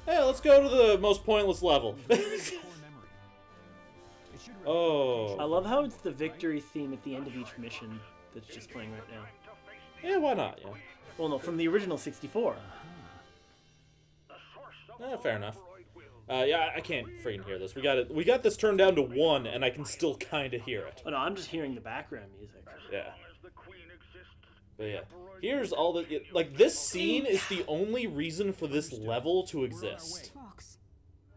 Hey, let's go to the most pointless level. Oh. I love how it's the victory theme at the end of each mission that's just playing right now. Yeah, why not? Yeah. Well, no, from the original 64. Fair enough. Yeah, I can't freaking hear this. We got this turned down to 1, and I can still kind of hear it. Oh no, I'm just hearing the background music. Yeah. But yeah, here's all the like. This scene is the only reason for this level to exist. Fox.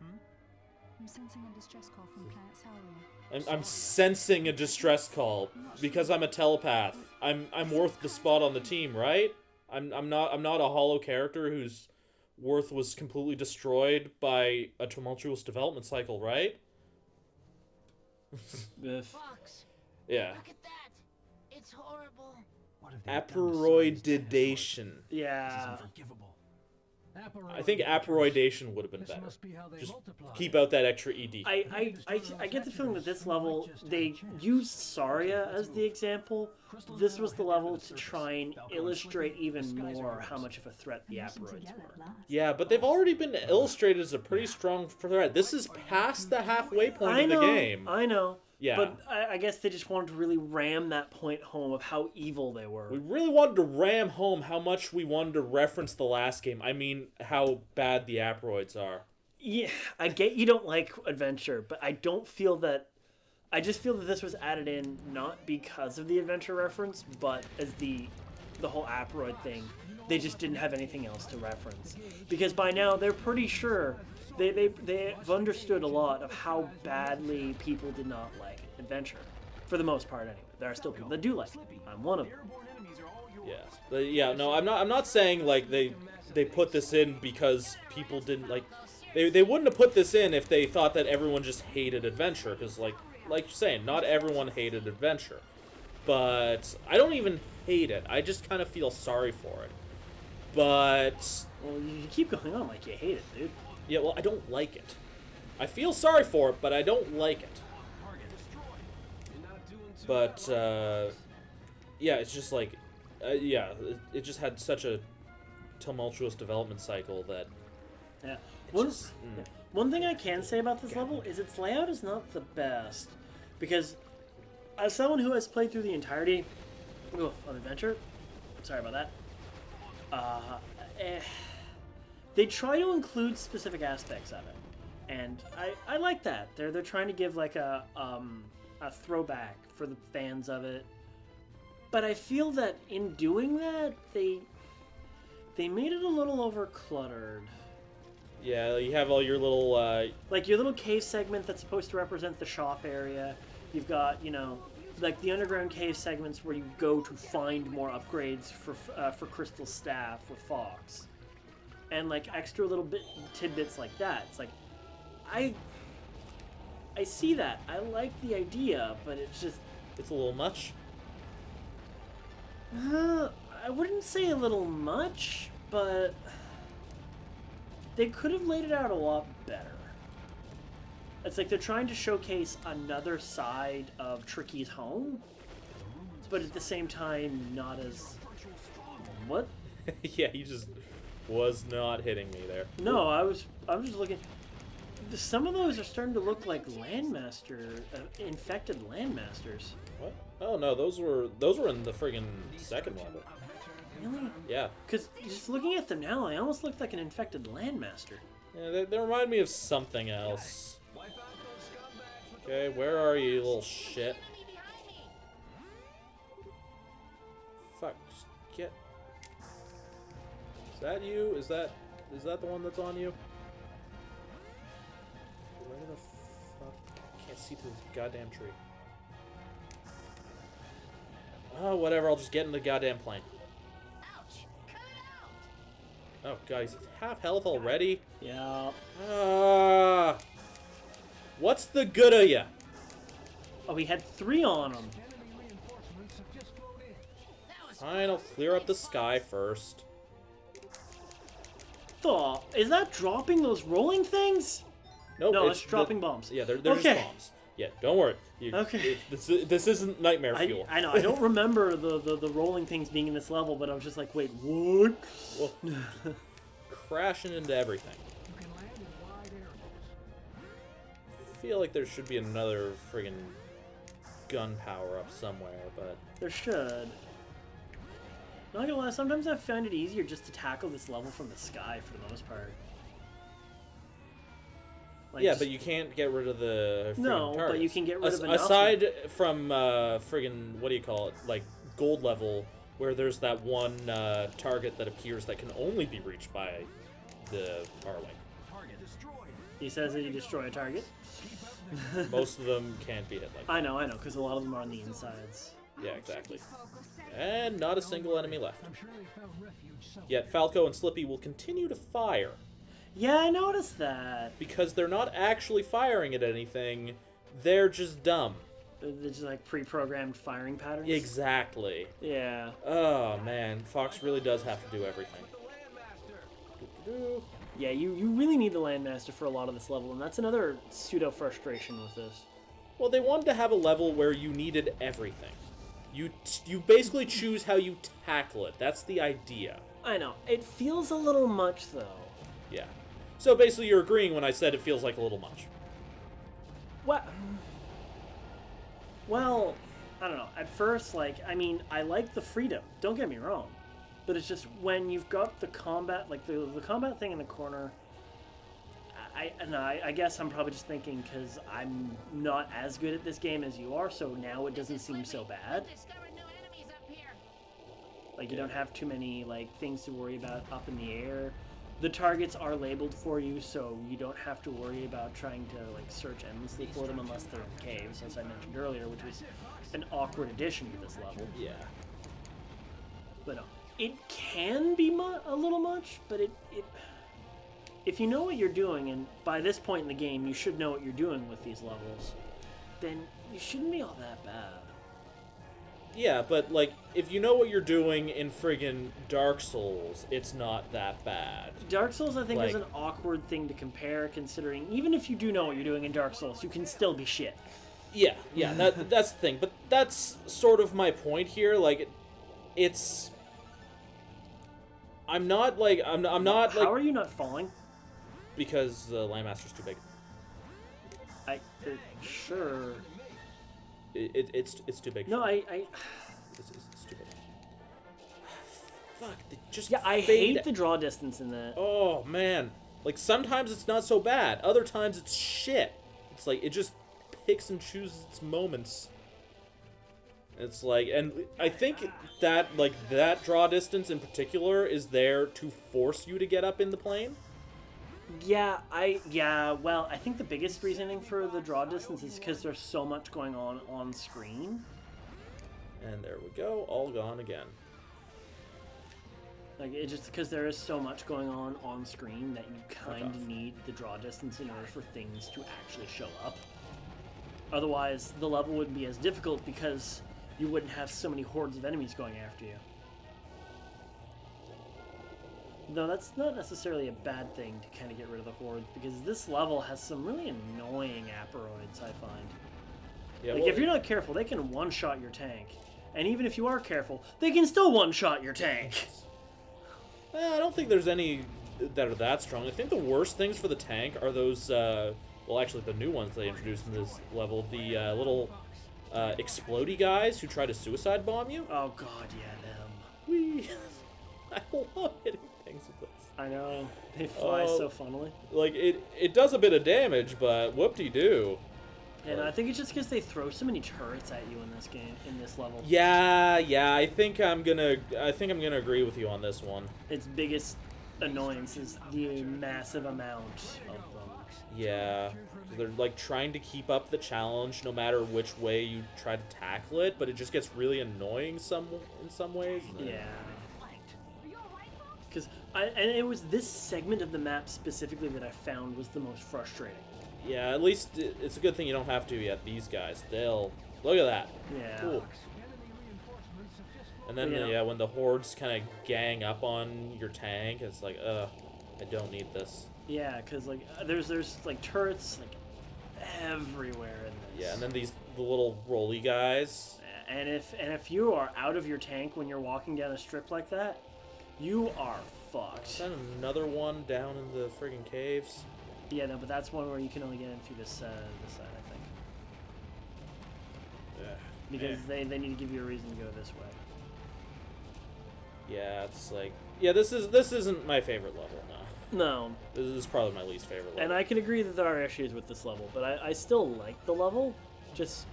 I'm sensing a distress call from Planet Sauria. I'm sensing a distress call because I'm a telepath. I'm worth the spot on the team, right? I'm not a hollow character whose worth was completely destroyed by a tumultuous development cycle, right? Fox, Yeah. look at that. It's horrible. Aperoididation. Yeah. I think aperoidation would have been better. Just keep out that extra ed. I get the feeling that this level, they used Saria as the example. This was the level to try and illustrate even more how much of a threat the Aperoids were. Yeah, but they've already been illustrated as a pretty strong threat. This is past the halfway point of the game. I know. Yeah. But I guess they just wanted to really ram that point home of how evil they were. We really wanted to ram home how much we wanted to reference the last game. I mean, how bad the Aperoids are. Yeah, I get you don't like adventure, but I don't feel that... I just feel that this was added in not because of the adventure reference, but as the whole Aperoid thing. They just didn't have anything else to reference. Because by now, they're pretty sure... They've understood a lot of how badly people did not like adventure. For the most part, anyway. There are still people that do like it. I'm one of them. Yeah. No, I'm not saying, like, they put this in because people didn't, like... They wouldn't have put this in if they thought that everyone just hated adventure. Because, like you're saying, not everyone hated adventure. But I don't even hate it. I just kind of feel sorry for it. But... Well, you keep going on like you hate it, dude. Yeah, well, I don't like it. I feel sorry for it, but I don't like it. But, yeah, it's just like, yeah, it just had such a tumultuous development cycle that... Yeah. One thing I can say about this level is its layout is not the best. Because, as someone who has played through the entirety of Adventure, sorry about that, they try to include specific aspects of it, and I like that. They're trying to give like a throwback for the fans of it, but I feel that in doing that they made it a little over cluttered. Yeah, you have all your little like your little cave segment that's supposed to represent the shop area. You've got, you know, like the underground cave segments where you go to find more upgrades for Crystal Staff with Fox. And like extra little tidbits like that. It's like, I see that. I like the idea, but it's just... It's a little much? I wouldn't say a little much, but... They could have laid it out a lot better. It's like they're trying to showcase another side of Tricky's home, but at the same time, not as... What? Yeah, he just... was not hitting me there. No, I was just looking. Some of those are starting to look like landmaster, infected landmasters. What? Oh no, those were in the friggin' second level. Really? Yeah. Because just looking at them now, they almost look like an infected landmaster. Yeah, they remind me of something else. Okay, where are you, little shit? Fuck, just get... Is that you? Is that the one that's on you? Where the fuck? I can't see through this goddamn tree. Oh, whatever, I'll just get in the goddamn plane. Ouch! Cut it out! Oh god, he's half health already? Yeah. What's the good of ya? Oh, he had 3 on him. Fine, I'll clear up the sky first. Is that dropping those rolling things? Nope, No, it's dropping bombs. Yeah, they're Okay. just bombs. Yeah, don't worry. Okay. This isn't nightmare fuel. I know, I don't remember the rolling things being in this level, but I was just like, wait, what? Well, crashing into everything. feel like there should be another friggin' gun power-up somewhere, but... There should. Not gonna lie, sometimes I find it easier just to tackle this level from the sky for the most part. Like, yeah, just- but you can't get rid of the friggin' No, targets. but you can get rid of enough. Aside from friggin' what do you call it, like gold level, where there's that one target that appears that can only be reached by the Arling. He says that you destroy a target. Most of them can't be hit like that. I know, because a lot of them are on the insides. Yeah, exactly. And not a single enemy left. Yet Falco and Slippy will continue to fire. Yeah, I noticed that. Because they're not actually firing at anything, they're just dumb. They're just like pre-programmed firing patterns. Exactly. Yeah. Oh man, Fox really does have to do everything. Yeah, you really need the Landmaster for a lot of this level, and that's another pseudo-frustration with this. Well, they wanted to have a level where you needed everything. You basically choose how you tackle it. That's the idea. I know. It feels a little much, though. Yeah. So basically you're agreeing when I said it feels like a little much. What? Well, I don't know. At first, like, I mean, I like the freedom. Don't get me wrong. But it's just when you've got the combat, like the combat thing in the corner, I guess I'm probably just thinking because I'm not as good at this game as you are, so now it doesn't seem so bad. Discovered new enemies up here. Like, you don't have too many, like, things to worry about up in the air. The targets are labeled for you, so you don't have to worry about trying to, like, search endlessly for them unless they're in caves, as I mentioned earlier, which was an awkward addition to this level. Yeah. But no, it can be a little much, but if you know what you're doing, and by this point in the game you should know what you're doing with these levels, then you shouldn't be all that bad. Yeah, but, like, if you know what you're doing in friggin' Dark Souls, it's not that bad. Dark Souls, I think, is Like- an awkward thing to compare, considering even if you do know what you're doing in Dark Souls, you can still be shit. Yeah, that's the thing. But that's sort of my point here. Like, it's... I'm not, like... I'm not, How like... are you not falling? Because the Landmaster's too big. Sure. It's too big. No, It's too big. Fuck, they just Yeah, I fade hate the draw distance in that. Oh, man. Like, sometimes it's not so bad. Other times it's shit. It's like, it just picks and chooses its moments. It's like, and I think that, like, that draw distance in particular is there to force you to get up in the plane. Well, I think the biggest reasoning for the draw distance is because there's so much going on screen. And there we go, all gone again. Like, it's just because there is so much going on screen that you kind of need the draw distance in order for things to actually show up. Otherwise, the level wouldn't be as difficult because you wouldn't have so many hordes of enemies going after you. Though that's not necessarily a bad thing to kind of get rid of the hordes, because this level has some really annoying aperoids, I find. Yeah, Like, well, if you're not careful, they can one-shot your tank. And even if you are careful, they can still one-shot your tank. I don't think there's any that are that strong. I think the worst things for the tank are those, well, actually, the new ones they introduced in this level. The little explodey guys who try to suicide bomb you. Oh god, yeah, them. Whee! I love hitting things with this. I know. They fly Oh. so funnily. Like, it does a bit of damage, but whoop-de-doo. And I think it's just because they throw so many turrets at you in this game, in this level. Yeah, I think I'm gonna agree with you on this one. Its biggest annoyance is the massive amount of them. Yeah, they're like trying to keep up the challenge no matter which way you try to tackle it, but it just gets really annoying in some ways. Yeah. Because and it was this segment of the map specifically that I found was the most frustrating. Yeah, at least it's a good thing you don't have to yet. These guys, they'll look at that. Yeah. Cool. And then Yeah. when the hordes kind of gang up on your tank, it's like, I don't need this. Yeah, because like there's like turrets like everywhere in this. Yeah, and then the little rolly guys. And if you are out of your tank when you're walking down a strip like that, you are fucked. Then another one down in the friggin' caves. Yeah, no, but that's one where you can only get in through this side, I think. Because they need to give you a reason to go this way. Yeah, it's like, yeah, this isn't my favorite level. No, No, this is probably my least favorite level. and I can agree that there are issues with this level, but I still like the level. Just,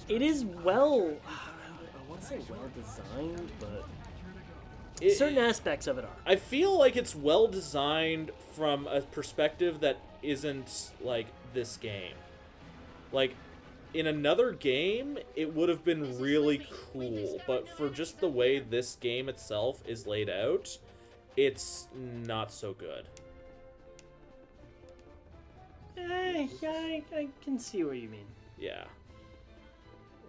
it is well, I want to say well designed, but certain aspects of it are. I feel like it's well designed from a perspective that isn't like this game. Like, in another game, it would have been really cool, but for just the way this game itself is laid out, it's not so good. Yeah, I can see what you mean. Yeah.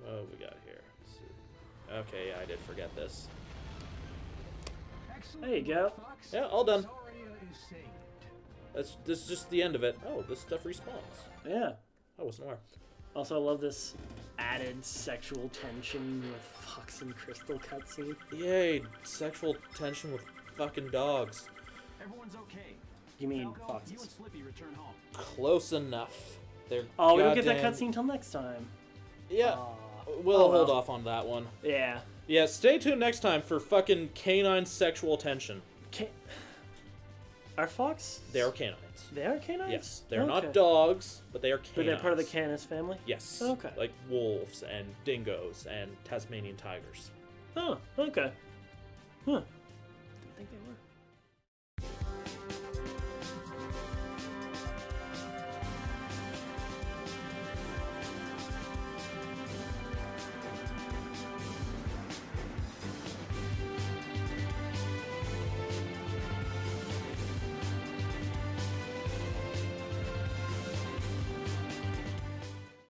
What have we got here? Let's see. Okay, yeah, I did forget this. There you go. Yeah, all done. This is just the end of it. Oh, this stuff respawns. Yeah. I wasn't aware. Also, I love this added sexual tension with Fox and Crystal cutscene. Yay, sexual tension with fucking dogs. Everyone's okay. You mean You and foxes? Slippy return home. Close enough. They're Oh, we don't get that goddamn- cutscene till next time. Yeah, Aw. we'll Oh, hold well. off on that one. Yeah. Yeah, stay tuned next time for fucking canine sexual tension. Are fox? They are canines. They are canines? Yes, they're Okay. not dogs, but they are canines. But they're part of the Canis family? Yes. Okay. Like wolves and dingoes and Tasmanian tigers. Oh, okay. Huh. Didn't think they were.